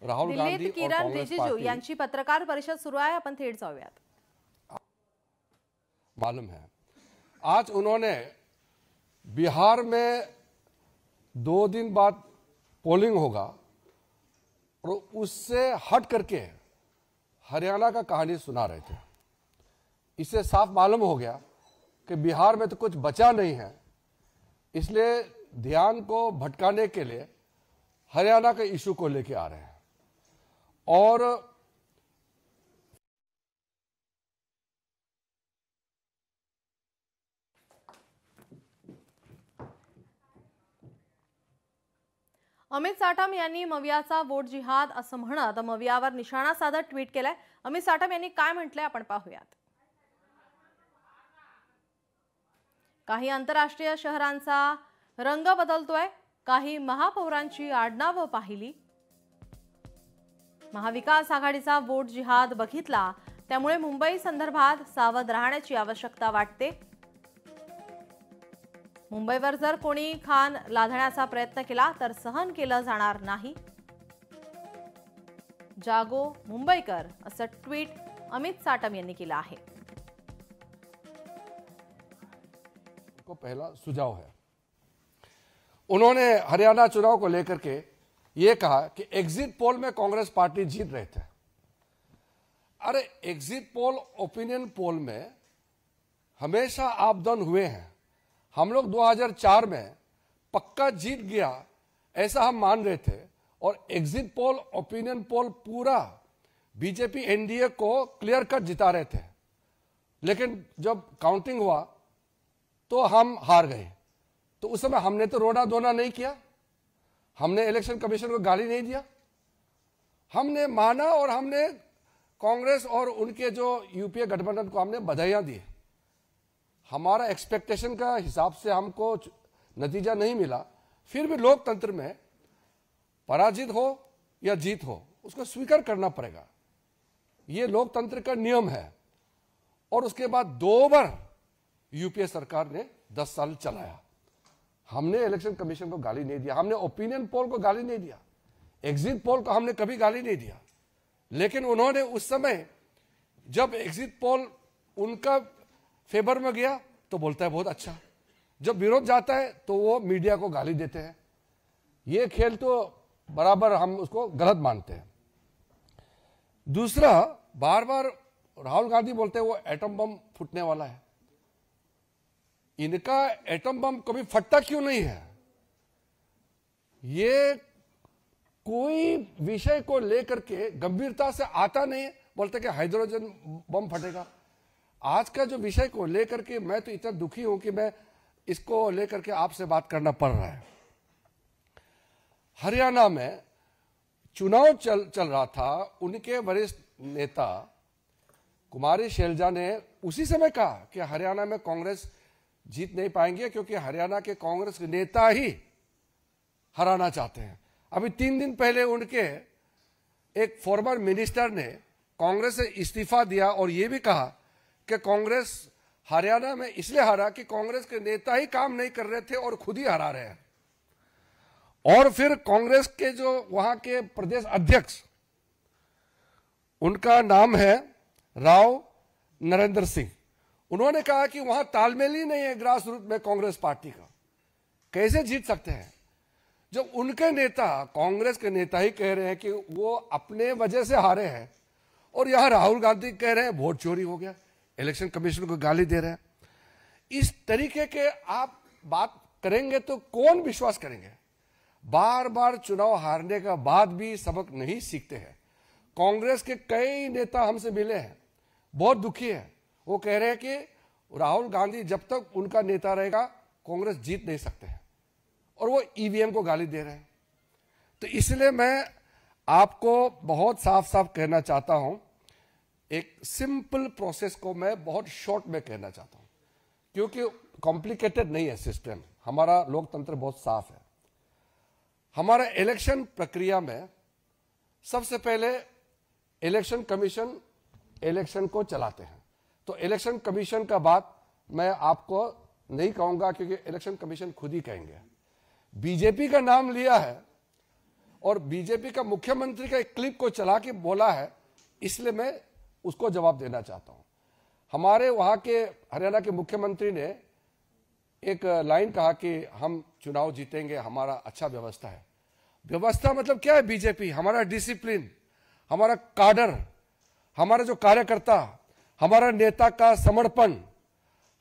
राहुल गांधी और किरण कांग्रेस रिजिजू पार्टी यांची पत्रकार परिषद सुरू आहे, आपण थेट जाऊयात. मालूम है आज उन्होंने बिहार में 2 दिन बाद पोलिंग होगा और उससे हट करके हरियाणा का कहानी सुना रहे थे. इससे साफ मालूम हो गया कि बिहार में तो कुछ बचा नहीं है, इसलिए ध्यान को भटकाने के लिए हरियाणा के इशू को लेके आ रहे हैं. और अमित साटम यांनी मवियाचा वोट जिहाद असं म्हणत मवियावर निशाणा साधत ट्विट केलंय. अमित साटम यांनी काय म्हटलंय आपण पाहूयात. काही आंतरराष्ट्रीय शहरांचा रंग बदलतोय, काही महापौरांची आडनावं पाहिली. महाविकास आघाडीचा वोट जिहाद बघितला, त्यामुळे मुंबई संदर्भात सावध राहण्याची आवश्यकता वाटते. मुंबईवर जर कोणी खान लादण्याचा प्रयत्न केला तर सहन केलं जाणार नाही. जागो मुंबईकर असं ट्विट अमित साटम यांनी केलं आहे. को पहला सुझाव है, उन्होंने हरियाणा चुनाव को लेकर के ये कहा कि एग्जिट पोल में कांग्रेस पार्टी जीत रहे थे. अरे एग्जिट पोल ओपिनियन पोल में हमेशा आप डाउन हुए हैं. हम लोग 2004 में पक्का जीत गया ऐसा हम मान रहे थे और एग्जिट पोल ओपिनियन पोल पूरा बीजेपी एनडीए को क्लियर कट जिता रहे थे. लेकिन जब काउंटिंग हुआ तो हम हार गए. तो उस समय हमने तो रोना धोना नहीं किया, हमने इलेक्शन कमीशन को गाली नहीं दिया, हमने माना और हमने कांग्रेस और उनके जो यूपीए गठबंधन को हमने बधाइयां दी. हमारा एक्सपेक्टेशन का हिसाब से हमको नतीजा नहीं मिला, फिर भी लोकतंत्र में पराजित हो या जीत हो उसको स्वीकार करना पड़ेगा. ये लोकतंत्र का नियम है. और उसके बाद 2 बार यूपीए सरकार ने 10 साल चलाया. हमने इलेक्शन कमीशन को गाली नहीं दिया, हमने ओपिनियन पोल को गाली नहीं दिया, एग्जिट पोल को हमने कभी गाली नहीं दिया. लेकिन उन्होंने उस समय जब एग्जिट पोल उनका फेवर में गया तो बोलता है बहुत अच्छा, जब विरोध जाता है तो वो मीडिया को गाली देते हैं. ये खेल तो बराबर हम उसको गलत मानते हैं. दूसरा, बार बार राहुल गांधी बोलते हैं वो एटम बम फूटने वाला है. इनका एटम बम कभी फटता क्यों नहीं है? ये कोई विषय को लेकर के गंभीरता से आता नहीं, बोलते कि हाइड्रोजन बम फटेगा. आज का जो विषय को लेकर के मैं तो इतना दुखी हूं कि मैं इसको लेकर के आपसे बात करना पड़ रहा है. हरियाणा में चुनाव चल रहा था, उनके वरिष्ठ नेता कुमारी शैलजा ने उसी समय कहा कि हरियाणा में कांग्रेस जीत नहीं पाएंगे क्योंकि हरियाणा के कांग्रेस के नेता ही हराना चाहते हैं. अभी 3 दिन पहले उनके एक फॉर्मर मिनिस्टर ने कांग्रेस से इस्तीफा दिया और यह भी कहा कि कांग्रेस हरियाणा में इसलिए हारा कि कांग्रेस के नेता ही काम नहीं कर रहे थे और खुद ही हरा रहे हैं. और फिर कांग्रेस के जो वहां के प्रदेश अध्यक्ष, उनका नाम है राव नरेंद्र सिंह, उन्होंने कहा कि वहां तालमेल ही नहीं है ग्रास रूट में कांग्रेस पार्टी का, कैसे जीत सकते हैं. जब उनके नेता, कांग्रेस के नेता ही कह रहे हैं कि वो अपने वजह से हारे हैं और यहां राहुल गांधी कह रहे हैं वोट चोरी हो गया, इलेक्शन कमीशन को गाली दे रहे हैं. इस तरीके के आप बात करेंगे तो कौन विश्वास करेंगे? बार बार चुनाव हारने का बाद भी सबक नहीं सीखते हैं. कांग्रेस के कई नेता हमसे मिले हैं, बहुत दुखी है. वो कह रहे हैं कि राहुल गांधी जब तक उनका नेता रहेगा कांग्रेस जीत नहीं सकते हैं और वो ईवीएम को गाली दे रहे हैं. तो इसलिए मैं आपको बहुत साफ साफ कहना चाहता हूं, एक सिंपल प्रोसेस को मैं बहुत शॉर्ट में कहना चाहता हूं क्योंकि कॉम्प्लिकेटेड नहीं है सिस्टम. हमारा लोकतंत्र बहुत साफ है. हमारा इलेक्शन प्रक्रिया में सबसे पहले इलेक्शन कमीशन इलेक्शन को चलाते हैं. तो इलेक्शन कमीशन का बात मैं आपको नहीं कहूंगा क्योंकि इलेक्शन कमीशन खुद ही कहेंगे. बीजेपी का नाम लिया है और बीजेपी का मुख्यमंत्री का एक क्लिप को चला के बोला है, इसलिए मैं उसको जवाब देना चाहता हूं। हमारे वहां के हरियाणा के मुख्यमंत्री ने एक लाइन कहा कि हम चुनाव जीतेंगे, हमारा अच्छा व्यवस्था है। व्यवस्था मतलब क्या है? बीजेपी, हमारा डिसिप्लिन, हमारा काडर, हमारा जो कार्यकर्ता, हमारा नेता का समर्पण,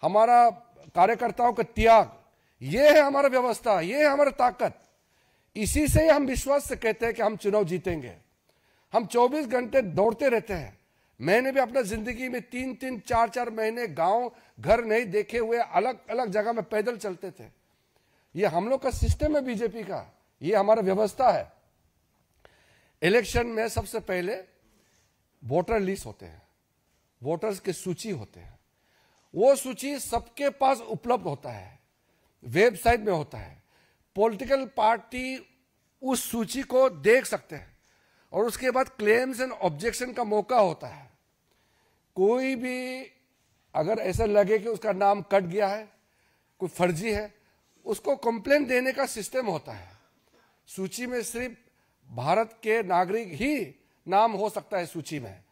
हमारा कार्यकर्ताओं का त्याग, ये है हमारा व्यवस्था, ये है हमारा ताकत। इसी से हम विश्वास से कहते हैं कि हम चुनाव जीतेंगे। हम 24 घंटे दौड़ते रहते हैं। मैंने भी अपना जिंदगी में 3-3, 4-4 महीने गांव घर नहीं देखे हुए अलग अलग जगह में पैदल चलते थे। ये हम लोग का सिस्टम है बीजेपी का, ये हमारा व्यवस्था है। इलेक्शन में सबसे पहले वोटर लिस्ट होते हैं, वोटर्स की सूची होते हैं। वो सूची सबके पास उपलब्ध होता है, वेबसाइट में होता है। पॉलिटिकल पार्टी उस सूची को देख सकते हैं और उसके बाद क्लेम्स एंड ऑब्जेक्शन का मौका होता है। कोई भी अगर ऐसा लगे कि उसका नाम कट गया है, कोई फर्जी है, उसको कंप्लेंट देने का सिस्टम होता है। सूची में सिर्फ भारत के नागरिक ही नाम हो सकता है सूची में।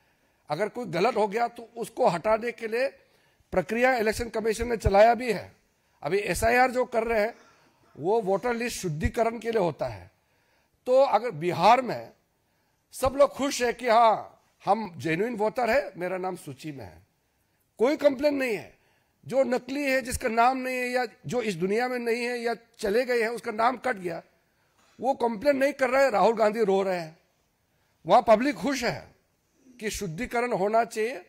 अगर कोई गलत हो गया तो उसको हटाने के लिए प्रक्रिया इलेक्शन कमीशन ने चलाया भी है। अभी एसआईआर जो कर रहे हैं वो वोटर लिस्ट शुद्धिकरण के लिए होता है। तो अगर बिहार में सब लोग खुश है कि हाँ हम जेन्युइन वोटर है, मेरा नाम सूची में है, कोई कंप्लेन नहीं है। जो नकली है, जिसका नाम नहीं है या जो इस दुनिया में नहीं है या चले गए हैं, उसका नाम कट गया, वो कंप्लेन नहीं कर रहा है। राहुल गांधी रो रहे हैं। वहां पब्लिक खुश है कि शुद्धिकरण होना चाहिए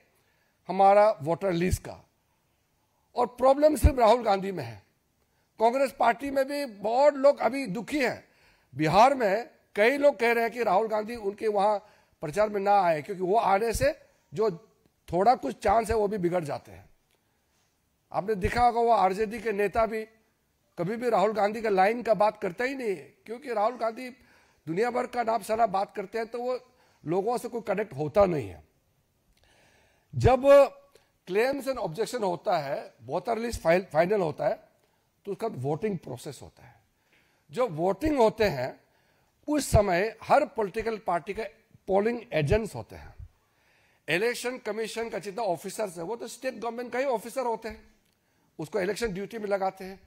हमारा वोटर लिस्ट का। और प्रॉब्लम सिर्फ राहुल गांधी में है। कांग्रेस पार्टी में भी बहुत लोग अभी दुखी हैं। बिहार में कई लोग कह रहे हैं कि राहुल गांधी उनके वहां प्रचार में ना आए, क्योंकि वो आने से जो थोड़ा कुछ चांस है वो भी बिगड़ जाते हैं। आपने देखा होगा वो आरजेडी के नेता भी कभी भी राहुल गांधी का लाइन का बात करता ही नहीं है, क्योंकि राहुल गांधी दुनिया भर का नाम सारा बात करते हैं तो वो लोगों से कोई कनेक्ट होता नहीं है। जब क्लेम्स एंड ऑब्जेक्शन होता है, वोटर लिस्ट फाइनल होता है, तो उसका वोटिंग प्रोसेस होता है। जो वोटिंग होते हैं उस समय हर पॉलिटिकल पार्टी के पोलिंग एजेंट्स होते हैं। इलेक्शन कमीशन का जितना ऑफिसर्स है वो तो स्टेट गवर्नमेंट का ही ऑफिसर होते हैं, उसको इलेक्शन ड्यूटी में लगाते हैं।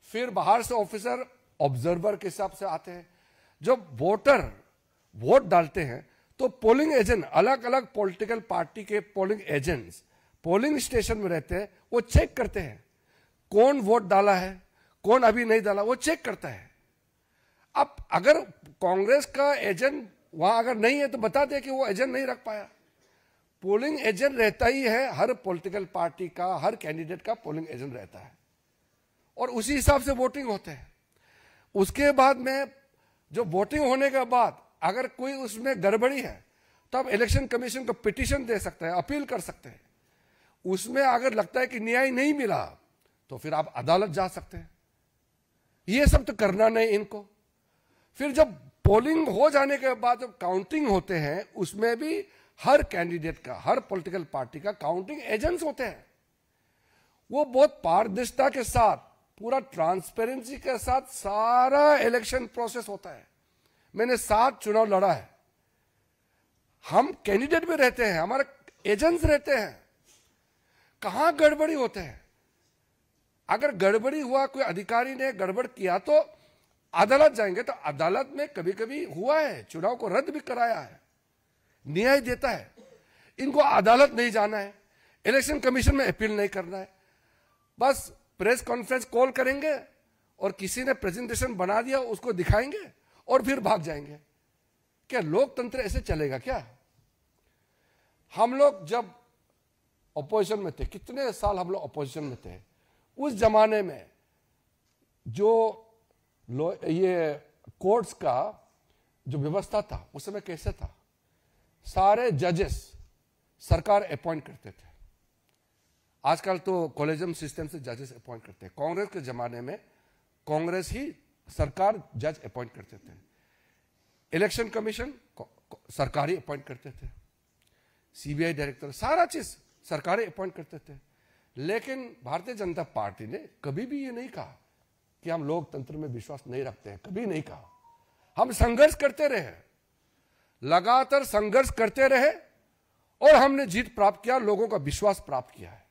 फिर बाहर से ऑफिसर ऑब्जर्वर के हिसाब से आते हैं। जब वोटर वोट डालते हैं तो पोलिंग एजेंट, अलग अलग पॉलिटिकल पार्टी के पोलिंग एजेंट्स पोलिंग स्टेशन में रहते हैं। वो चेक करते हैं कौन वोट डाला है, कौन अभी नहीं डाला, वो चेक करता है। अब अगर कांग्रेस का एजेंट वहां अगर नहीं है तो बता दे कि वो एजेंट नहीं रख पाया। पोलिंग एजेंट रहता ही है, हर पॉलिटिकल पार्टी का, हर कैंडिडेट का पोलिंग एजेंट रहता है और उसी हिसाब से वोटिंग होते हैं। उसके बाद में जो वोटिंग होने के बाद अगर कोई उसमें गड़बड़ी है तो आप इलेक्शन कमीशन को पिटीशन दे सकते हैं, अपील कर सकते हैं। उसमें अगर लगता है कि न्याय नहीं मिला तो फिर आप अदालत जा सकते हैं। ये सब तो करना नहीं इनको। फिर जब पोलिंग हो जाने के बाद जब काउंटिंग होते हैं उसमें भी हर कैंडिडेट का, हर पॉलिटिकल पार्टी का काउंटिंग एजेंट्स होते हैं। वो बहुत पारदर्शिता के साथ, पूरा ट्रांसपेरेंसी के साथ सारा इलेक्शन प्रोसेस होता है। मैंने 7 चुनाव लड़ा है। हम कैंडिडेट भी रहते हैं, हमारे एजेंट्स रहते हैं। कहां गड़बड़ी होते हैं? अगर गड़बड़ी हुआ, कोई अधिकारी ने गड़बड़ किया तो अदालत जाएंगे। तो अदालत में कभी कभी हुआ है, चुनाव को रद्द भी कराया है, न्याय देता है। इनको अदालत नहीं जाना है, इलेक्शन कमीशन में अपील नहीं करना है। बस प्रेस कॉन्फ्रेंस कॉल करेंगे और किसी ने प्रेजेंटेशन बना दिया उसको दिखाएंगे और फिर भाग जाएंगे। क्या लोकतंत्र ऐसे चलेगा क्या? हम लोग जब अपोजिशन में थे, कितने साल हम लोग अपोजिशन में थे, उस जमाने में जो ये कोर्ट्स का जो व्यवस्था था उस समय कैसे था? सारे जजेस सरकार अपॉइंट करते थे। आजकल तो कॉलेजियम सिस्टम से जजेस अपॉइंट करते हैं। कांग्रेस के जमाने में कांग्रेस ही सरकार जज अपॉइंट करते थे। इलेक्शन कमीशन सरकारी अपॉइंट करते थे, सीबीआई डायरेक्टर, सारा चीज सरकारी अपॉइंट करते थे। लेकिन भारतीय जनता पार्टी ने कभी भी ये नहीं कहा कि हम लोकतंत्र में विश्वास नहीं रखते हैं, कभी नहीं कहा। हम संघर्ष करते रहे, लगातार संघर्ष करते रहे और हमने जीत प्राप्त किया, लोगों का विश्वास प्राप्त किया है।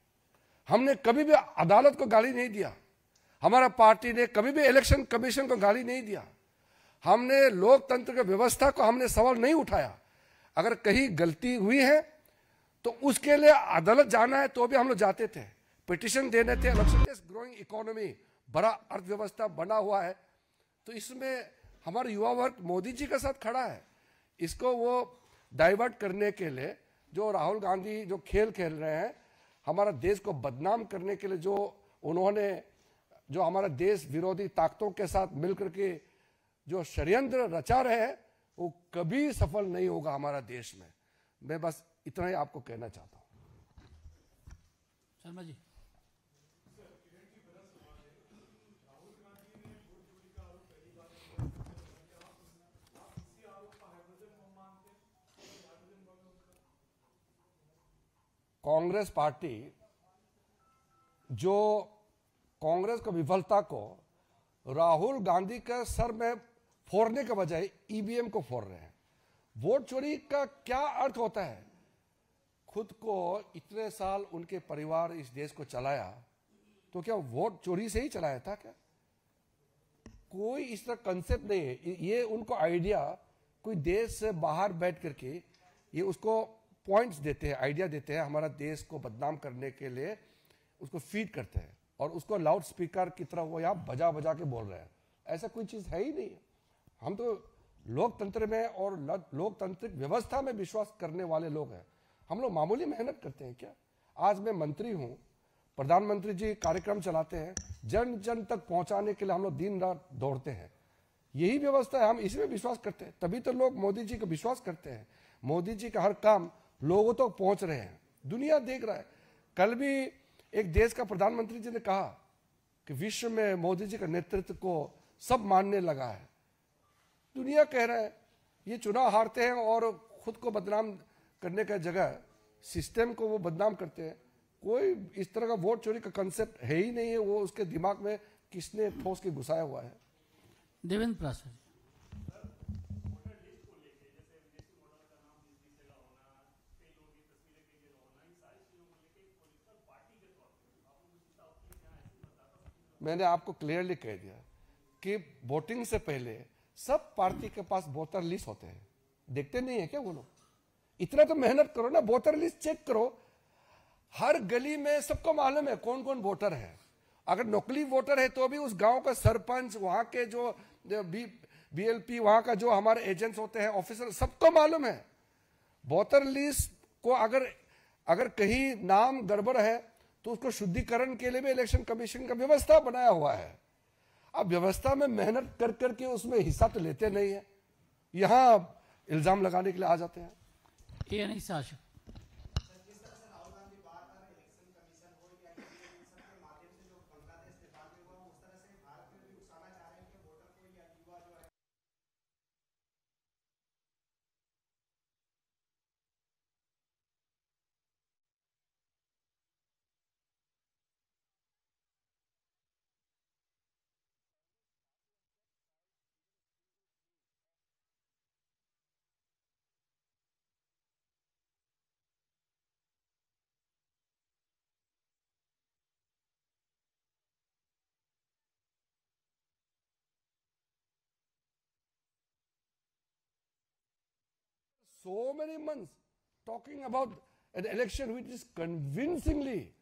हमने कभी भी अदालत को गाली नहीं दिया, हमारा पार्टी ने कभी भी इलेक्शन कमीशन को गाली नहीं दिया, हमने लोकतंत्र की व्यवस्था को हमने सवाल नहीं उठाया। अगर कहीं गलती हुई है तो उसके लिए अदालत जाना है तो भी हम लोग जाते थे, पिटिशन देने थे। ग्रोइंग इकोनॉमी, बड़ा अर्थव्यवस्था बना हुआ है, तो इसमें हमारा युवा वर्ग मोदी जी के साथ खड़ा है। इसको वो डाइवर्ट करने के लिए जो राहुल गांधी जो खेल खेल रहे हैं, हमारा देश को बदनाम करने के लिए जो उन्होंने जो हमारा देश विरोधी ताकतों के साथ मिलकर के जो षड्यंत्र रचा रहे हैं, वो कभी सफल नहीं होगा हमारा देश में। मैं बस इतना ही आपको कहना चाहता हूं। शर्मा जी, कांग्रेस पार्टी जो कांग्रेस की विफलता को राहुल गांधी के सर में फोड़ने के बजाय ईवीएम को फोड़ रहे हैं। वोट चोरी का क्या अर्थ होता है? खुद को इतने साल उनके परिवार इस देश को चलाया, तो क्या वोट चोरी से ही चलाया था क्या? कोई इस तरह कंसेप्ट नहीं है। ये उनको आइडिया कोई देश से बाहर बैठ करके ये उसको पॉइंट्स देते हैं, आइडिया देते हैं, हमारा देश को बदनाम करने के लिए उसको फीड करते हैं और उसको लाउड स्पीकर की तरह वो यहाँ बजा बजा के बोल रहे हैं। ऐसा कोई चीज है ही नहीं। हम तो लोकतंत्र में और लोकतांत्रिक व्यवस्था में विश्वास करने वाले लोग हैं। हम लोग मामूली मेहनत करते हैं क्या? आज मैं मंत्री हूं, प्रधानमंत्री जी कार्यक्रम चलाते हैं, जन जन तक पहुंचाने के लिए हम लोग दिन रात दौड़ते हैं। यही व्यवस्था है, हम इसमें विश्वास करते हैं, तभी तो लोग मोदी जी को विश्वास करते हैं। मोदी जी का हर काम लोगों तक पहुंच रहे हैं, दुनिया देख रहा है। कल भी एक देश का प्रधानमंत्री जी ने कहा कि विश्व में मोदी जी का नेतृत्व को सब मानने लगा है। दुनिया कह रहा है, ये चुनाव हारते हैं और खुद को बदनाम करने का जगह सिस्टम को वो बदनाम करते हैं। कोई इस तरह का वोट चोरी का कंसेप्ट है ही नहीं है। वो उसके दिमाग में किसने ठोस के घुसाया हुआ है? देवेंद्र प्रासाद जी, मैंने आपको क्लियरली कह दिया कि वोटिंग से पहले सब पार्टी के पास वोटर लिस्ट होते हैं। देखते नहीं है क्या वो लोग? इतना तो मेहनत करो ना, वोटर लिस्ट चेक करो। हर गली में सबको मालूम है कौन कौन वोटर है। अगर नकली वोटर है तो भी उस गांव का सरपंच, वहां के जो बीएलपी, वहां का जो हमारे एजेंट्स होते हैं, ऑफिसर, सबको मालूम है। वोटर लिस्ट को अगर कहीं नाम गड़बड़ है तो उसको शुद्धिकरण के लिए भी इलेक्शन कमीशन का व्यवस्था बनाया हुआ है। अब व्यवस्था में मेहनत कर करके उसमें हिस्सा तो लेते नहीं है, यहां इल्जाम लगाने के लिए आ जाते हैं। ये नहीं शासक so many months talking about an election which is convincingly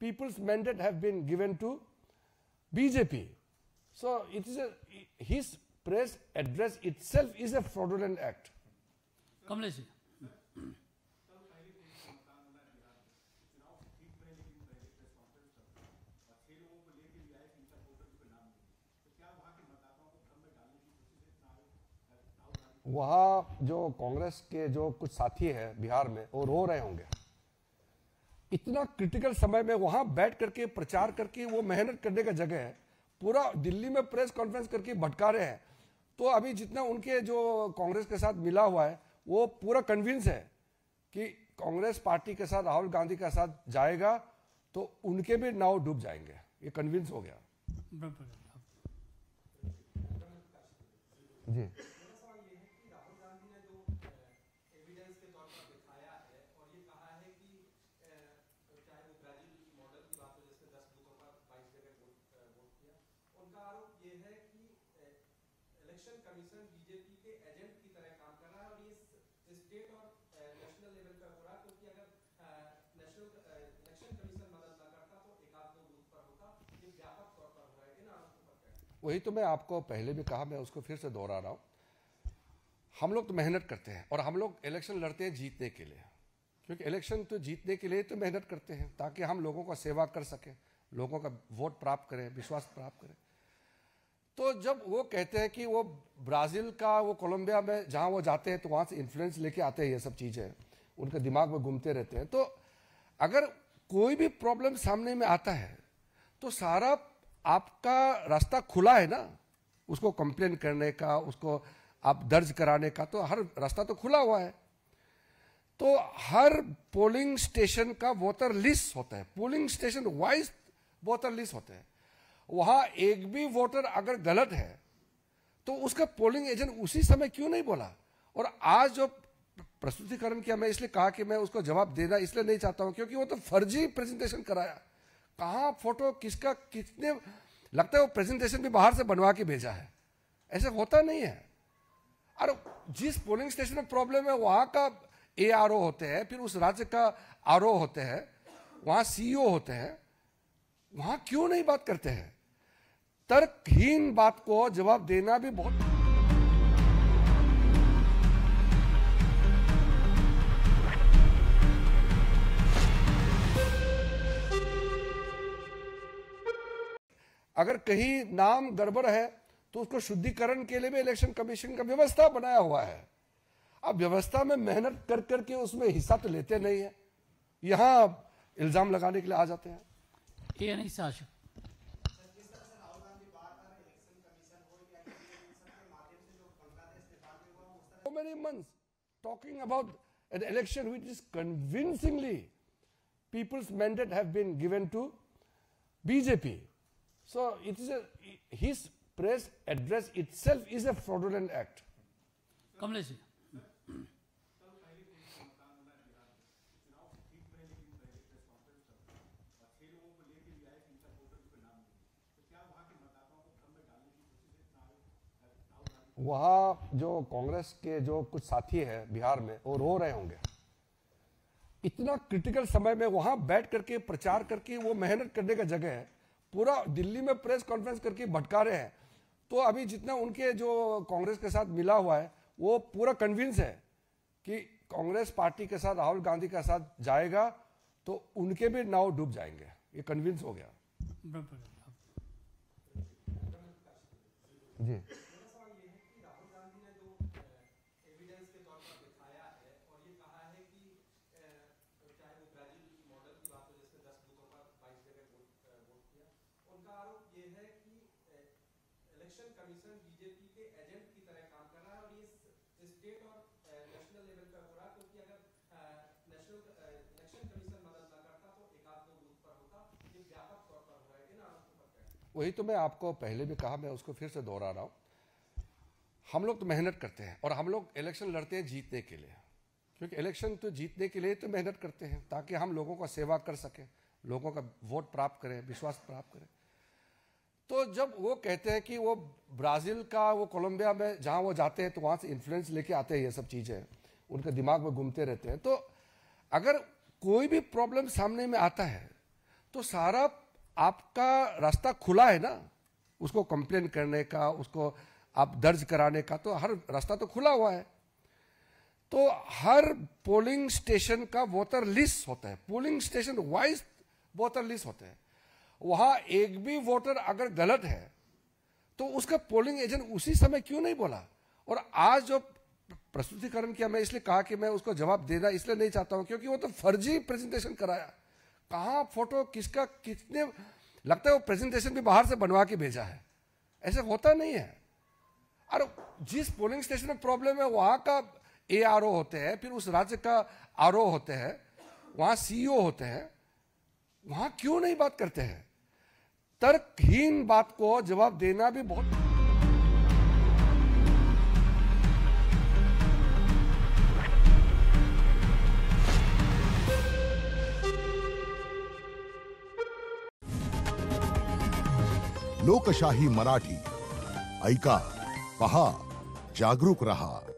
people's mandate have been given to BJP. So it is his press address itself is a fraudulent act. Kamlesh ji, वहां जो कांग्रेस के जो कुछ साथी हैं बिहार में, वो रो रहे होंगे। इतना क्रिटिकल समय में वहां बैठ करके प्रचार करके वो मेहनत करने का जगह है, पूरा दिल्ली में प्रेस कॉन्फ्रेंस करके भटका रहे हैं। तो अभी जितना उनके जो कांग्रेस के साथ मिला हुआ है वो पूरा कन्विंस है कि कांग्रेस पार्टी के साथ राहुल गांधी के साथ जाएगा तो उनके भी नाव डूब जाएंगे, ये कन्विंस हो गया। जी इलेक्शन कमीशन बीजेपी के एजेंट की तरह काम कर रहा है और ये स्टेट और नेशनल लेवल पर हो रहा है, क्योंकि अगर नेशनल इलेक्शन कमीशन मदद न करता तो एक आध दो बूथ पर होता। ये व्यापक तौर पर हो रहा है, इन आरोपों पर क्या? वही तो मैं आपको पहले भी कहा, मैं उसको फिर से दोहरा रहा हूं। हम लोग तो मेहनत करते हैं और हम लोग इलेक्शन लड़ते हैं जीतने के लिए, क्योंकि इलेक्शन तो जीतने के लिए तो मेहनत करते हैं ताकि हम लोगों का सेवा कर सकें, लोगों का वोट प्राप्त करें, विश्वास प्राप्त करें। तो जब वो कहते हैं कि वो ब्राजील का, वो कोलंबिया में जहां वो जाते हैं तो वहां से इन्फ्लुएंस लेके आते हैं, ये सब चीजें उनके दिमाग में घूमते रहते हैं। तो अगर कोई भी प्रॉब्लम सामने में आता है तो सारा आपका रास्ता खुला है ना, उसको कंप्लेन करने का, उसको आप दर्ज कराने का, तो हर रास्ता तो खुला हुआ है। तो हर पोलिंग स्टेशन का वोटर लिस्ट होता है, polling station wise voter list होता है। वहां एक भी वोटर अगर गलत है तो उसका पोलिंग एजेंट उसी समय क्यों नहीं बोला? और आज जो प्रस्तुतिकरण किया, मैं इसलिए कहा कि मैं उसको जवाब देना इसलिए नहीं चाहता हूं क्योंकि वो तो फर्जी प्रेजेंटेशन कराया। कहां फोटो किसका कितने, लगता है वो प्रेजेंटेशन भी बाहर से बनवा के भेजा है, ऐसे होता नहीं है। और जिस पोलिंग स्टेशन में प्रॉब्लम है वहां का ARO होते हैं, फिर उस राज्य का RO होते हैं, वहां CEO होते हैं, वहां क्यों नहीं बात करते हैं? तर्कहीन बात को जवाब देना भी बहुत। अगर कहीं नाम गड़बड़ है तो उसको शुद्धिकरण के लिए भी इलेक्शन कमीशन का व्यवस्था बनाया हुआ है। अब व्यवस्था में मेहनत कर करके उसमें हिस्सा तो लेते नहीं है, यहां इल्जाम लगाने के लिए आ जाते हैं। ये नहीं शासक। So many months talking about an election which is convincingly people's mandate have been given to BJP. So it is his press address itself is a fraudulent act. Kamlesh ji. वहाँ जो कांग्रेस के जो कुछ साथी हैं बिहार में, वो रो रहे होंगे। इतना क्रिटिकल समय में वहां बैठ करके प्रचार करके वो मेहनत करने का जगह है, पूरा दिल्ली में प्रेस कॉन्फ्रेंस करके भटका रहे हैं। तो अभी जितना उनके जो कांग्रेस के साथ मिला हुआ है वो पूरा कन्विंस है कि कांग्रेस पार्टी के साथ राहुल गांधी के साथ जाएगा तो उनके भी नाव डूब जाएंगे, ये कन्विंस हो गया। जी इलेक्शन कमीशन बीजेपी के एजेंट की तरह काम कर रहा है और ये स्टेट और नेशनल लेवल पर हो रहा है, क्योंकि अगर नेशनल इलेक्शन कमीशन मदद न करता तो एक आध दो बूथ पर होता। ये व्यापक तौर पर हो रहा है, इन आरोपों पर क्या? वही तो मैं आपको पहले भी कहा, मैं उसको फिर से दोहरा रहा हूं। हम लोग तो मेहनत करते हैं और हम लोग इलेक्शन लड़ते हैं जीतने के लिए, क्योंकि इलेक्शन तो जीतने के लिए तो मेहनत करते हैं ताकि हम लोगों का सेवा कर सकें, लोगों का वोट प्राप्त करें, विश्वास प्राप्त करें। तो जब वो कहते हैं कि वो ब्राजील का, वो कोलंबिया में जहां वो जाते हैं तो वहां से इन्फ्लुएंस लेके आते हैं, ये सब चीजें उनके दिमाग में घूमते रहते हैं। तो अगर कोई भी प्रॉब्लम सामने में आता है तो सारा आपका रास्ता खुला है ना, उसको कंप्लेन करने का, उसको आप दर्ज कराने का, तो हर रास्ता तो खुला हुआ है। तो हर पोलिंग स्टेशन का वोटर लिस्ट होता है, polling station wise voter list होता है। वहां एक भी वोटर अगर गलत है तो उसका पोलिंग एजेंट उसी समय क्यों नहीं बोला? और आज जो प्रस्तुतिकरण किया, मैं इसलिए कहा कि मैं उसको जवाब देना इसलिए नहीं चाहता हूं क्योंकि वो तो फर्जी प्रेजेंटेशन कराया। कहां फोटो किसका कितने, लगता है वो प्रेजेंटेशन भी बाहर से बनवा के भेजा है, ऐसे होता नहीं है। और जिस पोलिंग स्टेशन में प्रॉब्लम है वहां का ARO होते हैं, फिर उस राज्य का RO होते हैं, वहां CEO होते हैं, वहां क्यों नहीं बात करते हैं? तर्कहीन बात को जवाब देना भी बहुत। लोकशाही मराठी ऐका, पहा, जागरूक रहा.